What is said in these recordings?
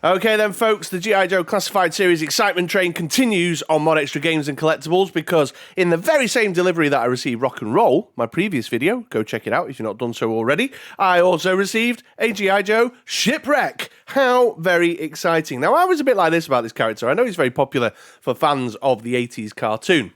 Okay then, folks, the G.I. Joe Classified Series excitement train continues on MoDXtra Games and Collectibles, because in the very same delivery that I received Rock and Roll, my previous video, go check it out if you've not done so already, I also received a G.I. Joe Shipwreck. How very exciting. Now, I was a bit like this about this character. I know he's very popular for fans of the 80s cartoon.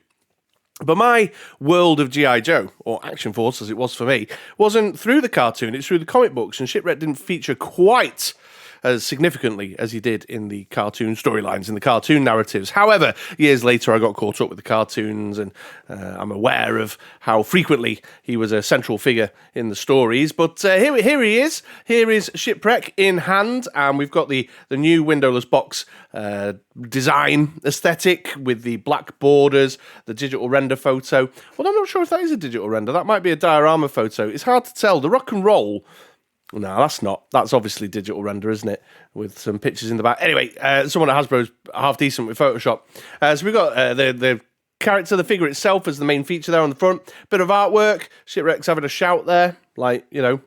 But my world of G.I. Joe, or Action Force as it was for me, wasn't through the cartoon, it's through the comic books, and Shipwreck didn't feature quite as significantly as he did in the cartoon storylines, in the cartoon narratives. However, years later I got caught up with the cartoons, and I'm aware of how frequently he was a central figure in the stories. But here he is. Here is Shipwreck in hand, and we've got the new windowless box design aesthetic with the black borders, the digital render photo. Well, I'm not sure if that is a digital render. That might be a diorama photo. It's hard to tell. The Rock and Roll... No, that's not. That's obviously digital render, isn't it? With some pictures in the back. Anyway, someone at Hasbro's half decent with Photoshop. So we've got the character, the figure itself as the main feature there on the front. Bit of artwork. Shipwreck's having a shout there. Like, you know,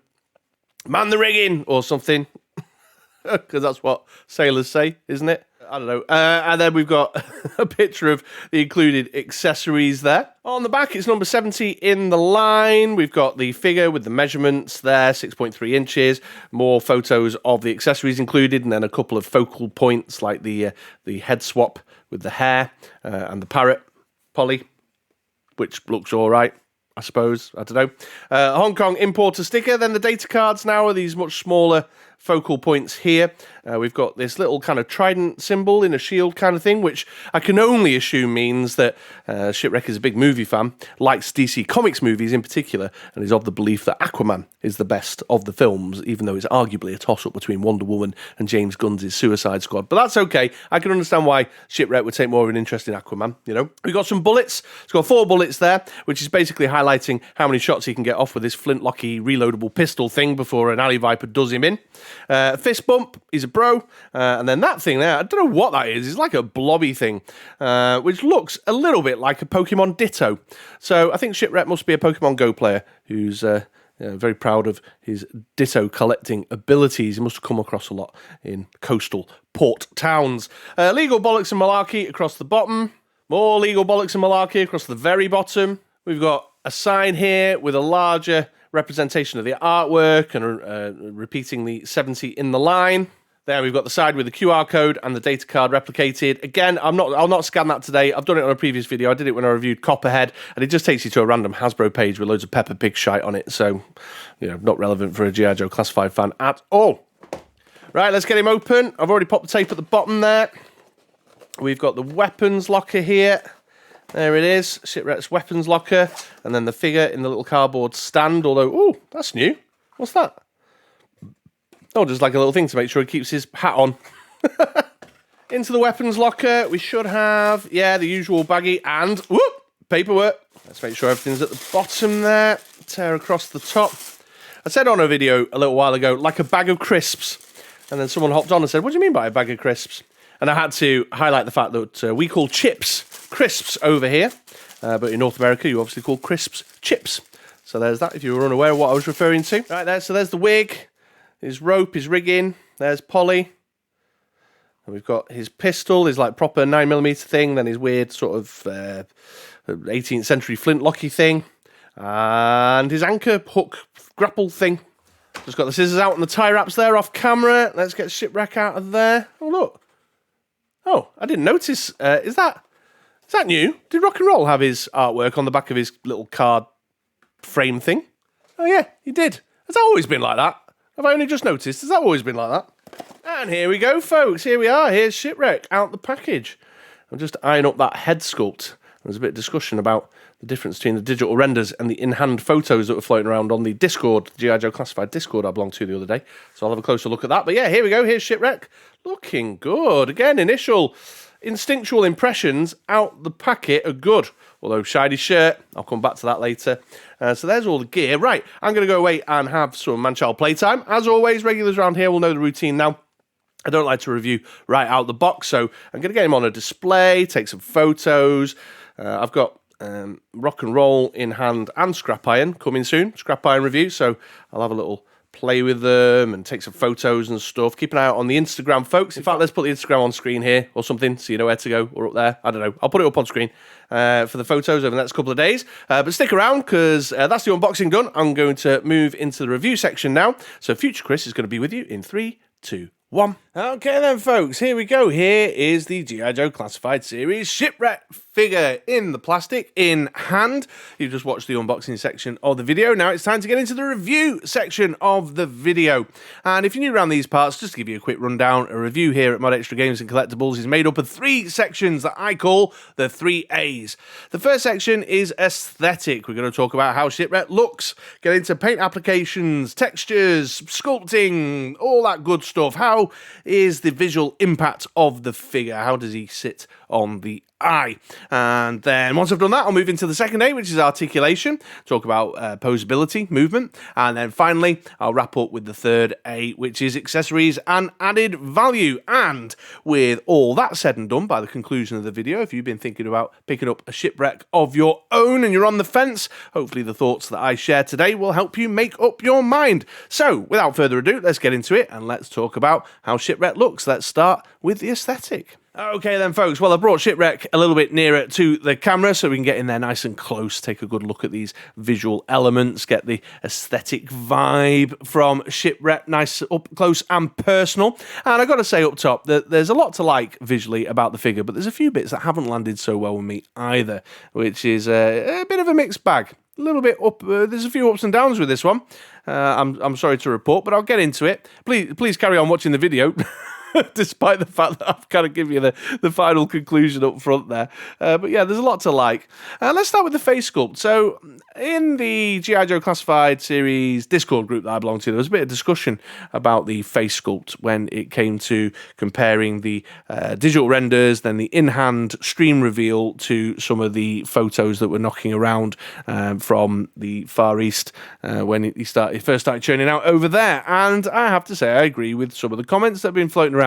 man the rigging or something. Because that's what sailors say, isn't it? I don't know. And then we've got a picture of the included accessories there. On the back, it's number 70 in the line. We've got the figure with the measurements there, 6.3 inches. More photos of the accessories included, and then a couple of focal points like the head swap with the hair and the parrot, Polly, which looks all right, I suppose. I don't know. Hong Kong importer sticker. Then the data cards now are these much smaller focal points here. We've got this little kind of trident symbol in a shield kind of thing, which I can only assume means that Shipwreck is a big movie fan, likes DC Comics movies in particular, and is of the belief that Aquaman is the best of the films, even though it's arguably a toss-up between Wonder Woman and James Gunn's Suicide Squad. But that's okay. I can understand why Shipwreck would take more of an interest in Aquaman, you know. We've got some bullets. It's got 4 bullets there, which is basically highlighting how many shots he can get off with this flintlocky reloadable pistol thing before an alley viper does him in. Fist bump, he's a bro. And then that thing there, I don't know what that is. It's like a blobby thing, which looks a little bit like a Pokemon Ditto. So I think Shipwreck must be a Pokemon Go player who's very proud of his Ditto collecting abilities. He must have come across a lot in coastal port towns. Legal bollocks and malarkey across the bottom. More legal bollocks and malarkey across the very bottom. We've got a sign here with a larger representation of the artwork and repeating the 70 in the line. There we've got the side with the QR code and the data card replicated. Again, I'll not scan that today. I've done it on a previous video. I did it when I reviewed Copperhead, and it just takes you to a random Hasbro page with loads of Peppa Pig shite on it. So, you know, not relevant for a G.I. Joe Classified fan at all. Right, let's get him open. I've already popped the tape at the bottom there. We've got the weapons locker here. There it is, Shipwreck's weapons locker. And then the figure in the little cardboard stand, although, oh, that's new. What's that? Oh, just like a little thing to make sure he keeps his hat on. Into the weapons locker, we should have, yeah, the usual baggie and, whoop, paperwork. Let's make sure everything's at the bottom there. Tear across the top. I said on a video a little while ago, like a bag of crisps. And then someone hopped on and said, what do you mean by a bag of crisps? And I had to highlight the fact that we call chips crisps over here. But in North America, you obviously call crisps chips. So there's that, if you were unaware of what I was referring to. Right there, so there's the wig, his rope, his rigging. There's Polly. And we've got his pistol, his like proper 9mm thing, then his weird sort of 18th century flintlocky thing. And his anchor hook grapple thing. Just got the scissors out and the tie wraps there off camera. Let's get Shipwreck out of there. Oh, look. Oh, I didn't notice. Is that new? Did Rock and Roll have his artwork on the back of his little card frame thing? Oh, yeah, he did. Has that always been like that? Have I only just noticed? Has that always been like that? And here we go, folks. Here we are. Here's Shipwreck out the package. I'm just eyeing up that head sculpt. There's a bit of discussion about the difference between the digital renders and the in-hand photos that were floating around on the Discord, the G.I. Joe Classified Discord I belonged to the other day. So I'll have a closer look at that. But yeah, here we go. Here's Shipwreck. Looking good. Again, initial instinctual impressions out the packet are good. Although shiny shirt, I'll come back to that later. So there's all the gear. Right, I'm going to go away and have some man-child playtime. As always, regulars around here will know the routine now. I don't like to review right out the box, so I'm going to get him on a display, take some photos. I've got Rock and Roll in hand and Scrap Iron coming soon, Scrap Iron review, so I'll have a little play with them and take some photos and stuff. Keep an eye out on the Instagram, folks. In fact, let's put the Instagram on screen here or something so you know where to go, or up there. I don't know. I'll put it up on screen for the photos over the next couple of days. But stick around, because that's the unboxing done. I'm going to move into the review section now. So Future Chris is going to be with you in 3, 2, 1. Okay then, folks, here we go. Here is the G.I. Joe Classified Series Shipwreck figure in the plastic, in hand. You've just watched the unboxing section of the video. Now it's time to get into the review section of the video. And if you're new around these parts, just to give you a quick rundown, a review here at MoDXtra Games and Collectibles is made up of 3 sections that I call the 3 A's. The first section is aesthetic. We're going to talk about how Shipwreck looks, get into paint applications, textures, sculpting, all that good stuff. How is the visual impact of the figure? How does he sit on the eye? And then once I've done that, I'll move into the second A, which is articulation, talk about posability, movement, and then finally I'll wrap up with the third A, which is accessories and added value. And with all that said and done, by the conclusion of the video, if you've been thinking about picking up a Shipwreck of your own and you're on the fence, hopefully the thoughts that I share today will help you make up your mind. So without further ado, let's get into it and let's talk about how Shipwreck looks. Let's start with the aesthetic. Okay then, folks, well, I brought Shipwreck a little bit nearer to the camera so we can get in there nice and close, take a good look at these visual elements, get the aesthetic vibe from Shipwreck, nice up close and personal. And I've got to say up top that there's a lot to like visually about the figure, but there's a few bits that haven't landed so well with me either, which is a bit of a mixed bag. A little bit up, there's a few ups and downs with this one. I'm sorry to report, but I'll get into it. Please carry on watching the video. Despite the fact that I've kind of given you the final conclusion up front there. But yeah, there's a lot to like. Let's start with the face sculpt. So in the G.I. Joe Classified Series Discord group that I belong to, there was a bit of discussion about the face sculpt when it came to comparing the digital renders, then the in-hand stream reveal to some of the photos that were knocking around from the Far East when he first started churning out over there. And I have to say, I agree with some of the comments that have been floating around.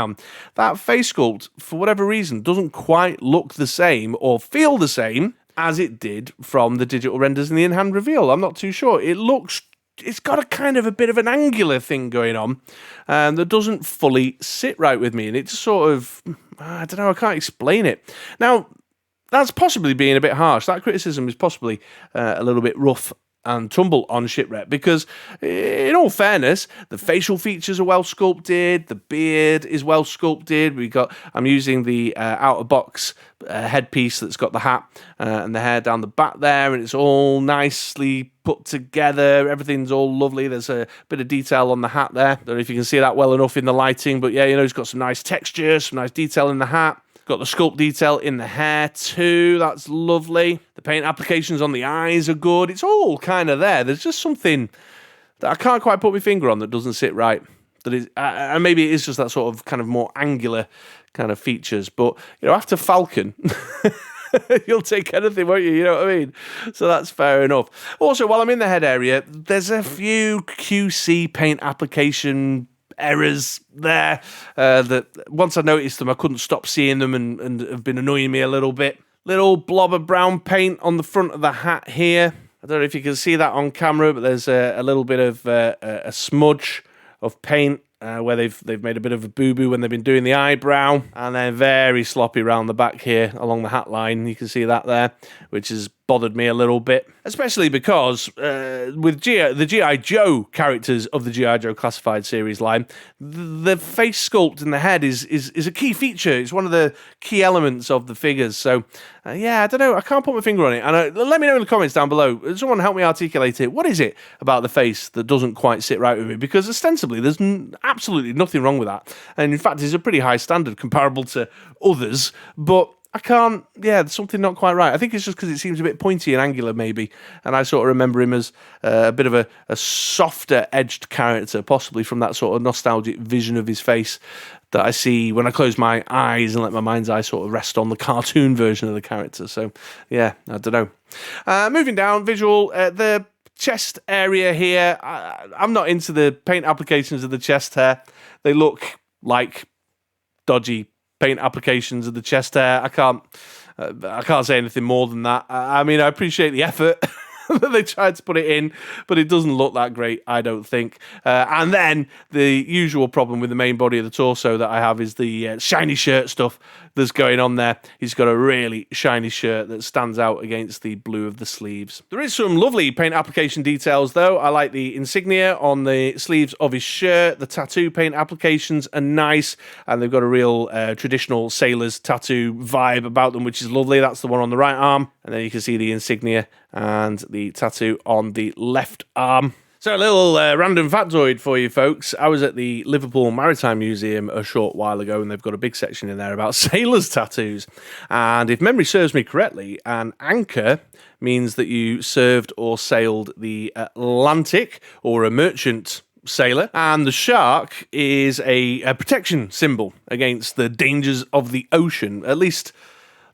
That face sculpt, for whatever reason, doesn't quite look the same or feel the same as it did from the digital renders and the in-hand reveal. I'm not too sure. It's got a kind of a bit of an angular thing going on that doesn't fully sit right with me. And it just sort of, I don't know, I can't explain it. Now, that's possibly being a bit harsh. That criticism is possibly a little bit rough and tumble on Shipwreck, because in all fairness, the facial features are well sculpted, the beard is well sculpted. I'm using the out of box headpiece that's got the hat and the hair down the back there, and it's all nicely put together. Everything's all lovely. There's a bit of detail on the hat there. Don't know if you can see that well enough in the lighting, but yeah, it's got some nice texture, some nice detail in the hat. Got the sculpt detail in the hair too. That's lovely. The paint applications on the eyes are good. It's all kind of there. There's just something that I can't quite put my finger on that doesn't sit right. That is, and maybe it is just that sort of kind of more angular kind of features. But after Falcon, you'll take anything, won't you? You know what I mean? So that's fair enough. Also, while I'm in the head area, there's a few QC paint application errors there that once I noticed them, I couldn't stop seeing them and have been annoying me a little bit. Little blob of brown paint on the front of the hat here. I don't know if you can see that on camera, but there's a little bit of a smudge of paint where they've made a bit of a boo-boo when they've been doing the eyebrow, and then very sloppy around the back here along the hat line. You can see that there, which has bothered me a little bit, especially because with the G.I. Joe characters of the G.I. Joe Classified Series line, the face sculpt in the head is a key feature. It's one of the key elements of the figures. So, yeah, I don't know. I can't put my finger on it. And let me know in the comments down below. Someone help me articulate it. What is it about the face that doesn't quite sit right with me? Because ostensibly, there's absolutely nothing wrong with that. And in fact, it's a pretty high standard comparable to others. But I can't, there's something not quite right. I think it's just because it seems a bit pointy and angular, maybe. And I sort of remember him as a bit of a softer edged character, possibly from that sort of nostalgic vision of his face that I see when I close my eyes and let my mind's eye sort of rest on the cartoon version of the character. So, yeah, I don't know. Moving down, visual, the chest area here. I'm not into the paint applications of the chest hair. They look like dodgy paint applications of the chest hair. I can't say anything more than that. I mean, I appreciate the effort. that they tried to put it in, but it doesn't look that great, I don't think. And then the usual problem with the main body of the torso that I have is the shiny shirt stuff that's going on there. He's got a really shiny shirt that stands out against the blue of the sleeves. There is some lovely paint application details though. I like the insignia on the sleeves of his shirt. The tattoo paint applications are nice, and they've got a real traditional sailor's tattoo vibe about them, which is lovely. That's the one on the right arm, and then you can see the insignia and the tattoo on the left arm. So a little random factoid for you folks. I was at the Liverpool Maritime Museum a short while ago, and they've got a big section in there about sailors' tattoos. And if memory serves me correctly, an anchor means that you served or sailed the Atlantic, or a merchant sailor, and the shark is a protection symbol against the dangers of the ocean. At least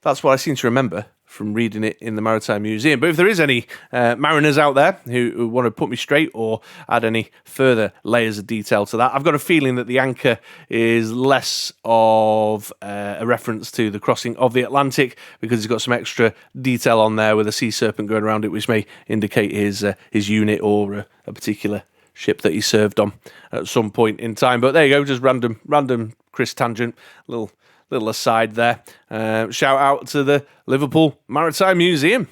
that's what I seem to remember from reading it in the Maritime Museum. But if there is any mariners out there who want to put me straight or add any further layers of detail to that, I've got a feeling that the anchor is less of a reference to the crossing of the Atlantic, because it's got some extra detail on there with a sea serpent going around it, which may indicate his unit or a particular ship that he served on at some point in time. But there you go, just random Chris tangent, little aside there. Shout out to the Liverpool Maritime Museum.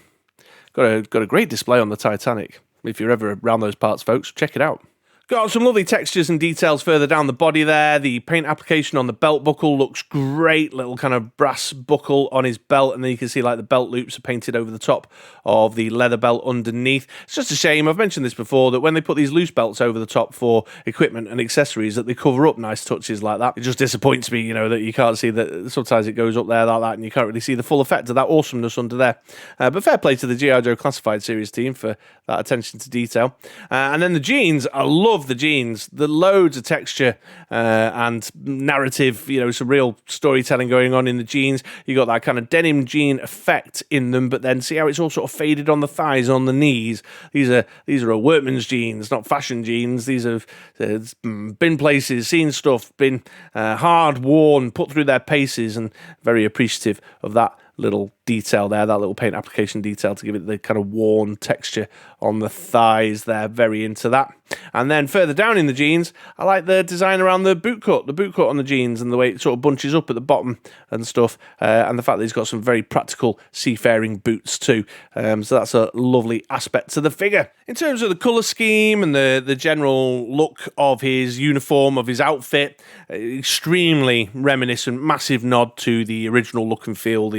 Got a great display on the Titanic. If you're ever around those parts, folks, check it out. Got some lovely textures and details further down the body there. The paint application on the belt buckle looks great. Little kind of brass buckle on his belt, and then you can see like the belt loops are painted over the top of the leather belt underneath. It's just a shame, I've mentioned this before, that when they put these loose belts over the top for equipment and accessories, that they cover up nice touches like that. It just disappoints me, you know, that you can't see that sometimes it goes up there like that and you can't really see the full effect of that awesomeness under there. But fair play to the G.I. Joe Classified Series team for that attention to detail. And then the jeans, I love the jeans. The loads of texture and narrative, you know, some real storytelling going on in the jeans. You got that kind of denim jean effect in them, but then see how it's all sort of faded on the thighs, on the knees. These are a workman's jeans, not fashion jeans. These have been places, seen stuff, been hard worn, put through their paces, and very appreciative of that little detail there, that little paint application detail to give it the kind of worn texture on the thighs there. Very into that. And then further down in the jeans, I like the design around the boot cut on the jeans, and the way it sort of bunches up at the bottom and stuff, and the fact that he's got some very practical seafaring boots too. So that's a lovely aspect to the figure. In terms of the colour scheme and the general look of his uniform, of his outfit, extremely reminiscent, massive nod to the original look and feel,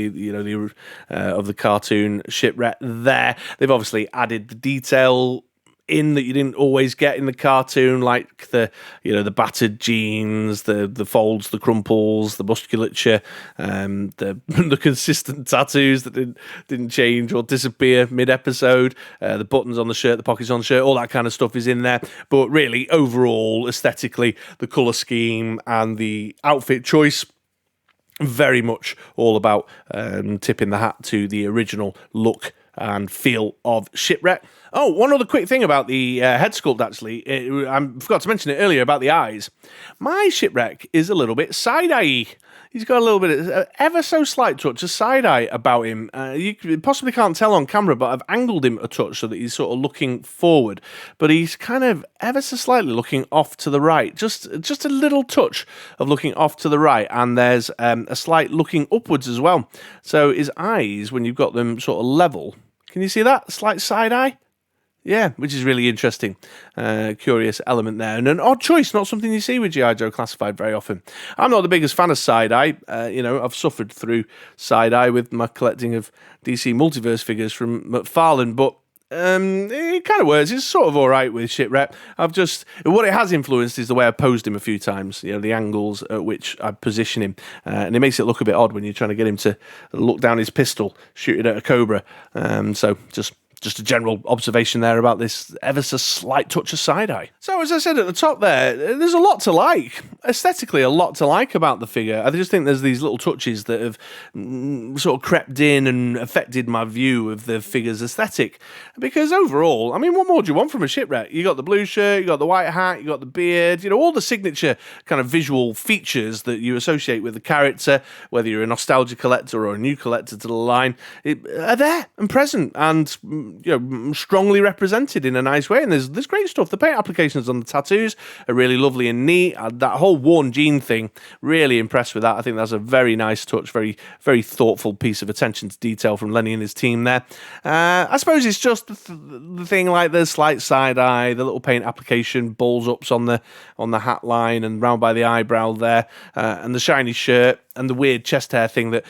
of the cartoon Shipwreck there. They've obviously added the detail in that you didn't always get in the cartoon, like the battered jeans, the folds, the crumples, the musculature, the consistent tattoos that didn't change or disappear mid-episode, the buttons on the shirt, the pockets on the shirt, all that kind of stuff is in there. But really, overall, aesthetically, the colour scheme and the outfit choice, very much all about tipping the hat to the original look and feel of Shipwreck. Oh, one other quick thing about the head sculpt, actually. I forgot to mention it earlier about the eyes. My Shipwreck is a little bit side-eye-y. He's got a little bit of ever so slight touch of side-eye about him. You possibly can't tell on camera, but I've angled him a touch so that he's sort of looking forward. But he's kind of ever so slightly looking off to the right. Just a little touch of looking off to the right. And there's a slight looking upwards as well. So his eyes, when you've got them sort of level, can you see that? Slight side-eye? Yeah, which is really interesting. Curious element there. And an odd choice, not something you see with G.I. Joe Classified very often. I'm not the biggest fan of side-eye. I've suffered through side-eye with my collecting of DC Multiverse figures from McFarlane, but it kind of works. It's sort of all right with Shipwreck. What it has influenced is the way I posed him a few times, the angles at which I position him. And it makes it look a bit odd when you're trying to get him to look down his pistol, shoot it at a cobra. So just a general observation there about this ever so slight touch of side-eye. So, as I said at the top there's a lot to like. Aesthetically, a lot to like about the figure. I just think there's these little touches that have sort of crept in and affected my view of the figure's aesthetic. Because overall, I mean, what more do you want from a Shipwreck? You got the blue shirt, you got the white hat, you got the beard, all the signature kind of visual features that you associate with the character, whether you're a nostalgia collector or a new collector to the line, are there and present. And strongly represented in a nice way. And there's great stuff. The paint applications on the tattoos are really lovely and neat. That whole worn jean thing, really impressed with that. I think that's a very nice touch, very, very thoughtful piece of attention to detail from Lenny and his team there. I suppose it's just the thing like the slight side eye, the little paint application, balls ups on the hat line and round by the eyebrow there, and the shiny shirt and the weird chest hair thing that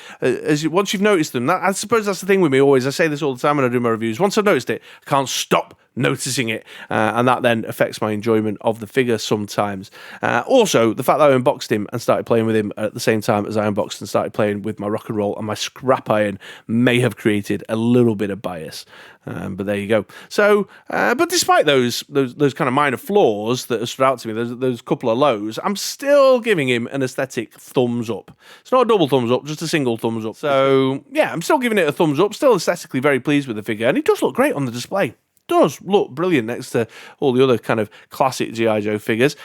once you've noticed them, I suppose that's the thing with me always. I say this all the time when I do my reviews. Once I've noticed it, I can't stop noticing it, and that then affects my enjoyment of the figure sometimes. Also, the fact that I unboxed him and started playing with him at the same time as I unboxed and started playing with my rock and roll and my scrap iron may have created a little bit of bias. But there you go. So, but despite those kind of minor flaws that have stood out to me, those couple of lows, I'm still giving him an aesthetic thumbs up. It's not a double thumbs up, just a single thumbs up. So, yeah, I'm still giving it a thumbs up. Still aesthetically very pleased with the figure, and it does look great on the display. Does look brilliant next to all the other kind of classic G.I. Joe figures.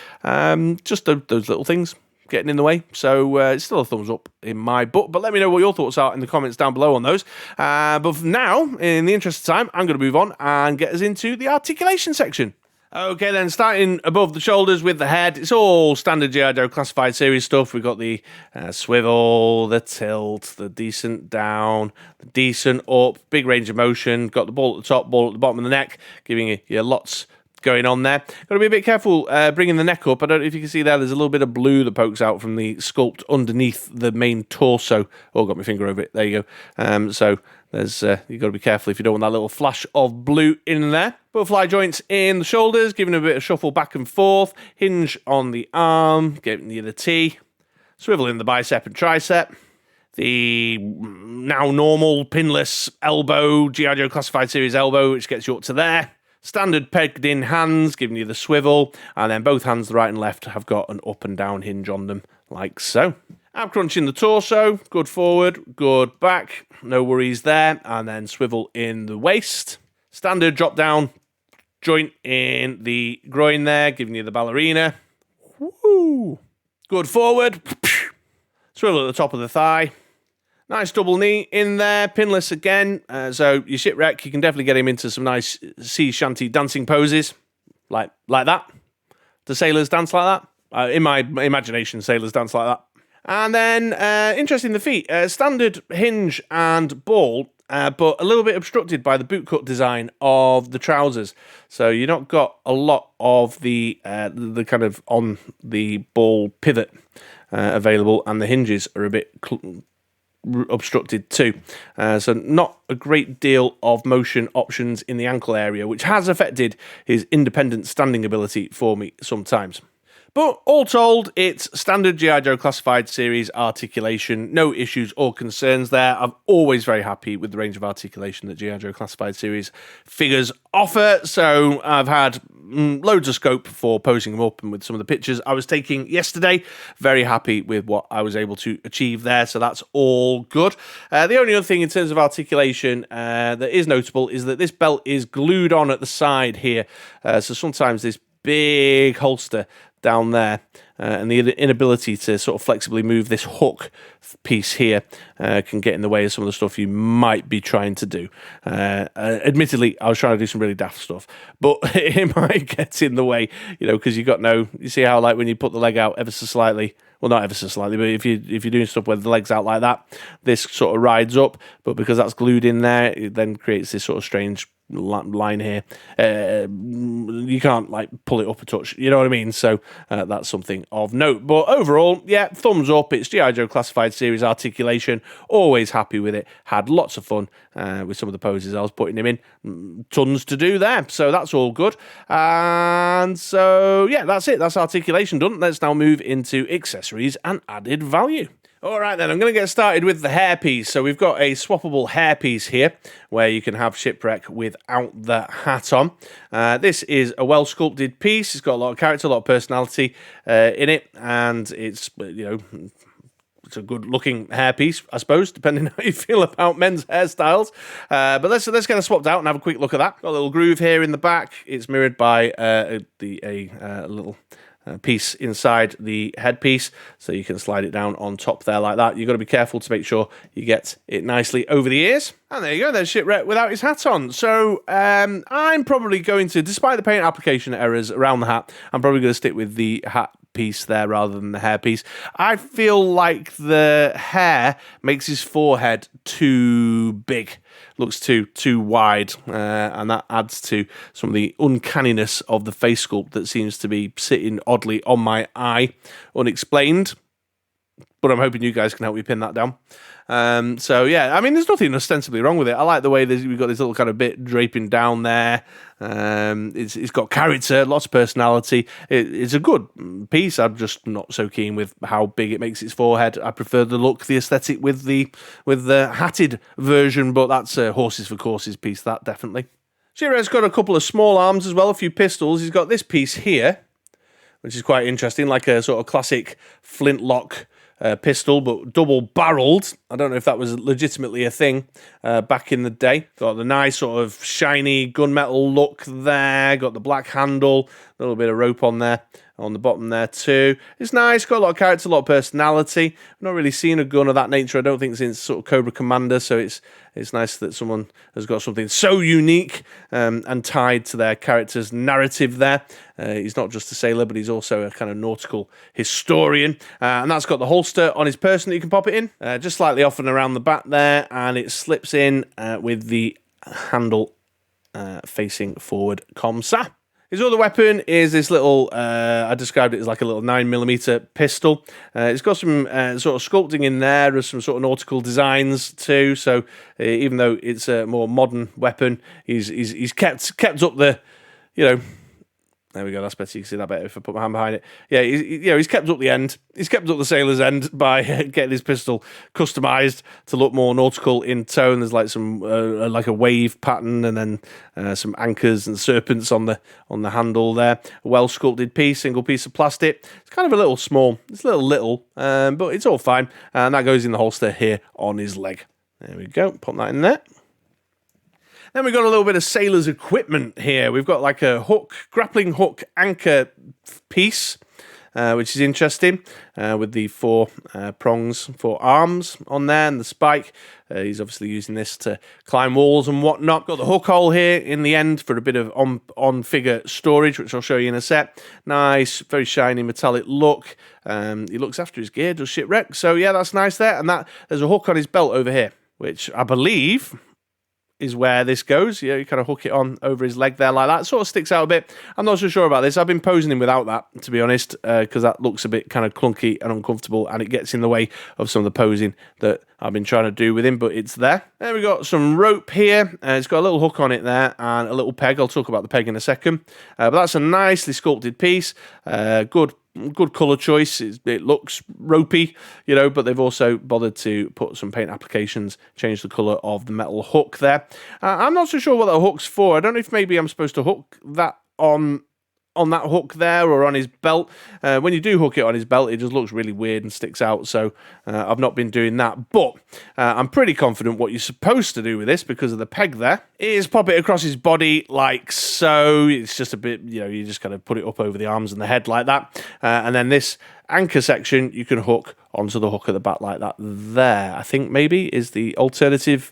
Just those little things getting in the way. So it's still a thumbs up in my book. But let me know what your thoughts are in the comments down below on those. But for now, in the interest of time, I'm going to move on and get us into the articulation section. Okay, then, starting above the shoulders with the head, it's all standard G.I. Joe Classified Series stuff. We've got the swivel, the tilt, the decent down, the decent up, big range of motion, got the ball at the top, ball at the bottom of the neck, giving you lots going on there. Got to be a bit careful bringing the neck up. I don't know if you can see there's a little bit of blue that pokes out from the sculpt underneath the main torso. Oh, got my finger over it. There you go. So there's you've got to be careful if you don't want that little flash of blue in there. Butterfly joints in the shoulders, giving a bit of shuffle back and forth. Hinge on the arm, giving you the T. Swivel in the bicep and tricep. The now normal pinless elbow, G.I. Joe Classified Series elbow, which gets you up to there. Standard pegged in hands, giving you the swivel, and then both hands, the right and left, have got an up and down hinge on them, like so. Ab crunch in the torso, good forward, good back, no worries there, and then swivel in the waist. Standard drop down joint in the groin there, giving you the ballerina. Woo! Good forward, swivel at the top of the thigh. Nice double knee in there, pinless again. So your Shipwreck, you can definitely get him into some nice sea shanty dancing poses, like that. Do sailors dance like that? In my imagination, sailors dance like that. And then, interesting, the feet. Standard hinge and ball, but a little bit obstructed by the bootcut design of the trousers. So you've not got a lot of the kind of on the ball pivot available, and the hinges are a bit obstructed too. So not a great deal of motion options in the ankle area, which has affected his independent standing ability for me sometimes. But all told, it's standard G.I. Joe Classified Series articulation. No issues or concerns there. I'm always very happy with the range of articulation that G.I. Joe Classified Series figures offer. So I've had loads of scope for posing them up, and with some of the pictures I was taking yesterday, very happy with what I was able to achieve there. So that's all good. The only other thing in terms of articulation that is notable is that this belt is glued on at the side here. So sometimes this big holster down there and the inability to sort of flexibly move this hook piece here can get in the way of some of the stuff you might be trying to do. Admittedly, I was trying to do some really daft stuff, but it might get in the way, because you see how, like, when you put the leg out ever so slightly, well, not ever so slightly, but if you're doing stuff where the leg's out like that, this sort of rides up, but because that's glued in there, it then creates this sort of strange line here. You can't, like, pull it up a touch, you know what I mean? So that's something of note. But overall, yeah, thumbs up. It's G.I. Joe Classified Series articulation. Always happy with it. Had lots of fun with some of the poses I was putting him in. Tons to do there. So that's all good. And so, yeah, that's it. That's articulation done. Let's now move into accessories and added value. All right, then, I'm going to get started with the hairpiece. So we've got a swappable hairpiece here where you can have Shipwreck without the hat on. This is a well-sculpted piece. It's got a lot of character, a lot of personality in it, and it's, it's a good-looking hairpiece, I suppose, depending on how you feel about men's hairstyles. But let's get it swapped out and have a quick look at that. Got a little groove here in the back. It's mirrored by a little piece inside the headpiece, so you can slide it down on top there like that. You've got to be careful to make sure you get it nicely over the ears. And there you go, there's Shipwreck without his hat on. So I'm probably going to, despite the paint application errors around the hat, I'm probably going to stick with the hat piece there rather than the hair piece. I feel like the hair makes his forehead too big, looks too wide, and that adds to some of the uncanniness of the face sculpt that seems to be sitting oddly on my eye, unexplained. But I'm hoping you guys can help me pin that down. So yeah, I mean, there's nothing ostensibly wrong with it. I like the way we've got this little kind of bit draping down there. It's got character, lots of personality. It's a good piece. I'm just not so keen with how big it makes its forehead. I prefer the look, the aesthetic with the hatted version, but that's a horses for courses piece, that definitely. Shipwreck's got a couple of small arms as well, a few pistols. He's got this piece here, which is quite interesting, like a sort of classic flintlock pistol, but double-barreled. I don't know if that was legitimately a thing back in the day. Got the nice sort of shiny gunmetal look there. Got the black handle, a little bit of rope on there, on the bottom there too. It's nice, got a lot of character, a lot of personality. I've not really seen a gun of that nature, I don't think, since sort of Cobra Commander, so it's nice that someone has got something so unique and tied to their character's narrative there. He's not just a sailor, but he's also a kind of nautical historian. And that's got the holster on his person that you can pop it in, just slightly off and around the back there, and it slips in with the handle facing forward, comme ça. His other weapon is this little, I described it as like a little 9mm pistol. It's got some sort of sculpting in there, there's some sort of nautical designs too, so even though it's a more modern weapon, he's kept up the, you know, there we go, that's better, you can see that better if I put my hand behind it. Yeah, he's kept up the end. He's kept up the sailor's end by getting his pistol customised to look more nautical in tone. There's like some, like a wave pattern, and then some anchors and serpents on the handle there. A well-sculpted piece, single piece of plastic. It's kind of a little small. It's a little, but it's all fine. And that goes in the holster here on his leg. There we go, pop that in there. Then we've got a little bit of sailor's equipment here. We've got like a hook, grappling hook anchor piece, which is interesting, with the four prongs, four arms on there, and the spike. He's obviously using this to climb walls and whatnot. Got the hook hole here in the end for a bit of on-figure storage, which I'll show you in a sec. Nice, very shiny metallic look. He looks after his gear, does Shipwreck. So yeah, that's nice there. And there's a hook on his belt over here, which I believe is where this goes. You kind of hook it on over his leg there like that. It sort of sticks out a bit. I'm not so sure about this. I've been posing him without that, to be honest, because that looks a bit kind of clunky and uncomfortable, and it gets in the way of some of the posing that I've been trying to do with him, but it's there. Then we've got some rope here. It's got a little hook on it there and a little peg. I'll talk about the peg in a second. But that's a nicely sculpted piece. Good colour choice. It looks ropey, you know, but they've also bothered to put some paint applications, change the colour of the metal hook there. I'm not so sure what that hook's for. I don't know if maybe I'm supposed to hook that on that hook there or on his belt. When you do hook it on his belt, it just looks really weird and sticks out, so I've not been doing that. But I'm pretty confident what you're supposed to do with this, because of the peg there, is pop it across his body like so. It's just a bit, you know, you just kind of put it up over the arms and the head like that. And then this anchor section you can hook onto the hook at the back like that there. I think maybe is the alternative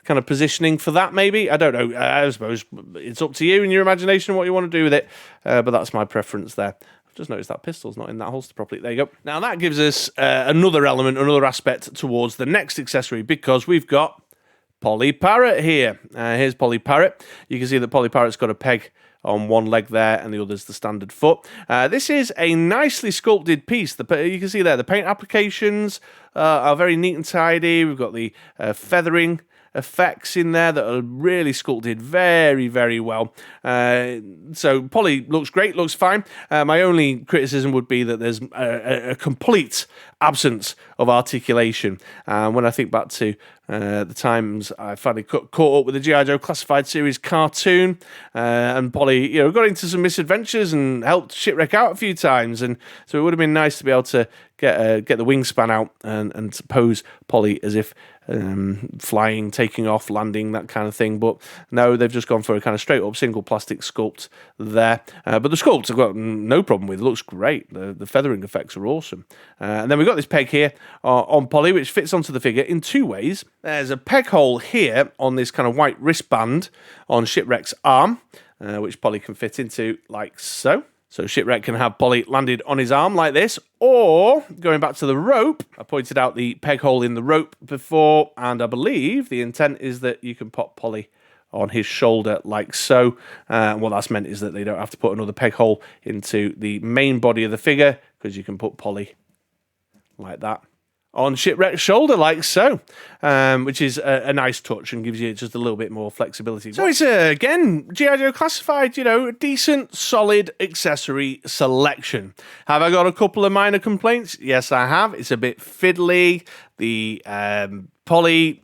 kind of positioning for that, maybe. I don't know. I suppose it's up to you and your imagination what you want to do with it, but that's my preference there. I've just noticed that pistol's not in that holster properly. There you go. Now that gives us another element, another aspect towards the next accessory, because we've got Polly Parrot here. Here's Polly Parrot. You can see that Polly Parrot's got a peg on one leg there, and the other's the standard foot. This is a nicely sculpted piece. You can see there the paint applications are very neat and tidy. We've got the feathering effects in there that are really sculpted very, very well. So Polly looks great, looks fine. My only criticism would be that there's a complete absence of articulation. When I think back to the times I finally caught up with the G.I. Joe Classified Series cartoon, and Polly, you know, got into some misadventures and helped Shipwreck out a few times, and so it would have been nice to be able to get the wingspan out and pose Polly as if flying, taking off, landing, that kind of thing. But no, they've just gone for a kind of straight up single plastic sculpt there. But the sculpt I've got no problem with. It looks great. The feathering effects are awesome. And then we've got this peg here on Polly, which fits onto the figure in two ways. There's a peg hole here on this kind of white wristband on Shipwreck's arm, which Polly can fit into like so. So Shipwreck can have Polly landed on his arm like this, or going back to the rope, I pointed out the peg hole in the rope before, and I believe the intent is that you can pop Polly on his shoulder like so. What that's meant is that they don't have to put another peg hole into the main body of the figure, because you can put Polly like that on Shipwreck's shoulder like so, which is a nice touch and gives you just a little bit more flexibility. So it's, again, G.I. Joe Classified, you know, a decent, solid accessory selection. Have I got a couple of minor complaints? Yes, I have. It's a bit fiddly. The Polly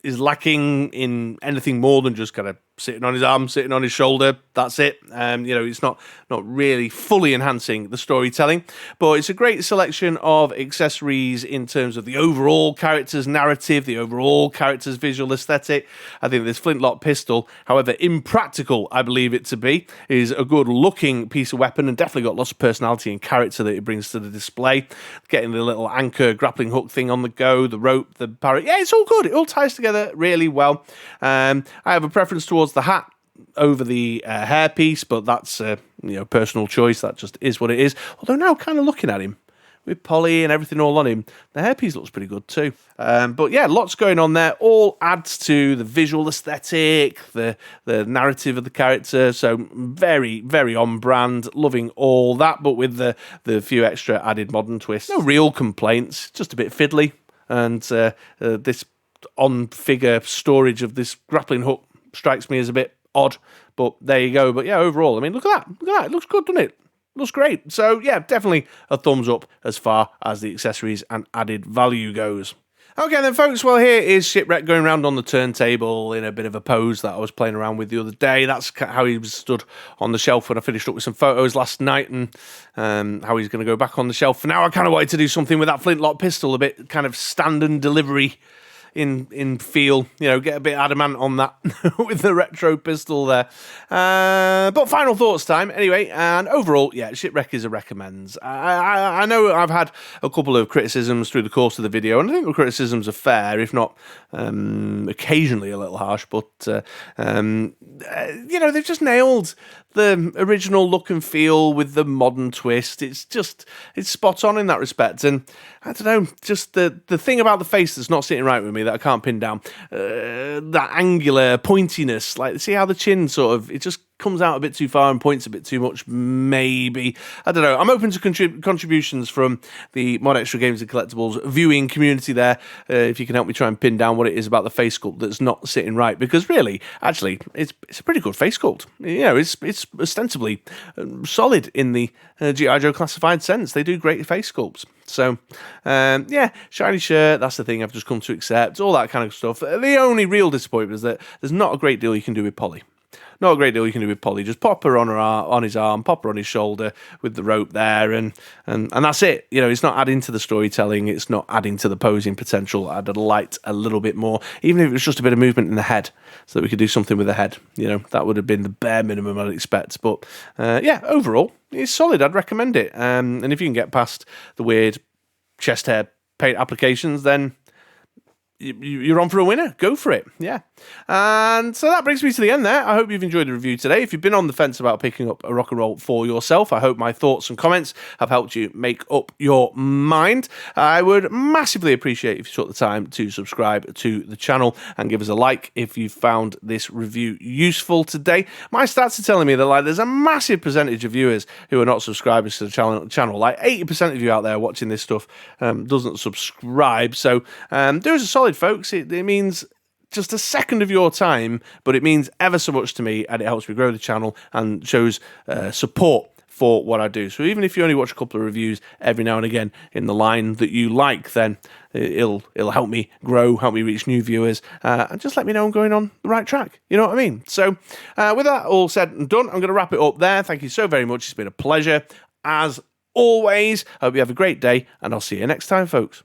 is lacking in anything more than just kind of sitting on his arm, sitting on his shoulder. That's it. You know, it's not really fully enhancing the storytelling, but it's a great selection of accessories in terms of the overall character's narrative, the overall character's visual aesthetic. I think this flintlock pistol, however impractical I believe it to be, is a good looking piece of weapon and definitely got lots of personality and character that it brings to the display. Getting the little anchor grappling hook thing on the go, the rope, the parrot. Yeah, it's all good. It all ties together really well. I have a preference towards the hat over the hairpiece, but that's you know, personal choice. That just is what it is. Although now, kind of looking at him with Polly and everything all on him, the hairpiece looks pretty good too. But yeah, lots going on there. All adds to the visual aesthetic, the narrative of the character. So very, very on brand. Loving all that, but with the few extra added modern twists. No real complaints. Just a bit fiddly, and this on-figure storage of this grappling hook strikes me as a bit odd, but there you go. But yeah, overall, I mean, look at that. It looks good, doesn't it? Looks great. So yeah, definitely a thumbs up as far as the accessories and added value goes. Okay then, folks, well, here is Shipwreck going around on the turntable in a bit of a pose that I was playing around with the other day. That's how he was stood on the shelf when I finished up with some photos last night, and how he's going to go back on the shelf. For now, I kind of wanted to do something with that flintlock pistol, a bit kind of stand and delivery in feel, you know, get a bit adamant on that with the retro pistol there. But final thoughts time anyway, and overall, yeah, Shipwreck is a recommends. I know I've had a couple of criticisms through the course of the video, and I think the criticisms are fair, if not occasionally a little harsh, but you know, they've just nailed the original look and feel with the modern twist. It's spot on in that respect. And I don't know, just the thing about the face that's not sitting right with me that I can't pin down, that angular pointiness, like see how the chin sort of, it just comes out a bit too far and points a bit too much, maybe. I don't know. I'm open to contributions from the MoDXtra Games and Collectibles viewing community there, if you can help me try and pin down what it is about the face sculpt that's not sitting right, because really, actually, it's a pretty good face sculpt. You know, it's ostensibly solid in the G.I. Joe Classified sense. They do great face sculpts. So, yeah, shiny shirt, that's the thing I've just come to accept, all that kind of stuff. The only real disappointment is that there's not a great deal you can do with Polly. Not a great deal you can do with Polly. Just pop her on his arm, pop her on his shoulder with the rope there, and that's it. You know, it's not adding to the storytelling. It's not adding to the posing potential. I'd like a little bit more, even if it was just a bit of movement in the head, so that we could do something with the head. You know, that would have been the bare minimum I'd expect. But yeah, overall, it's solid. I'd recommend it. And if you can get past the weird chest hair paint applications, then you're on for a winner. Go for it. Yeah. And so that brings me to the end there. I hope you've enjoyed the review today. If you've been on the fence about picking up a rock and roll for yourself, I hope my thoughts and comments have helped you make up your mind. I would massively appreciate if you took the time to subscribe to the channel and give us a like if you found this review useful today. My stats are telling me that like there's a massive percentage of viewers who are not subscribers to the channel. Like 80% of you out there watching this stuff doesn't subscribe. So do us a solid, folks. It means just a second of your time, but it means ever so much to me, and it helps me grow the channel and shows support for what I do. So even if you only watch a couple of reviews every now and again in the line that you like, then it'll help me grow, help me reach new viewers, and just let me know I'm going on the right track. You know what I mean? So with that all said and done, I'm going to wrap it up there. Thank you so very much. It's been a pleasure as always, I hope you have a great day, and I'll see you next time, folks.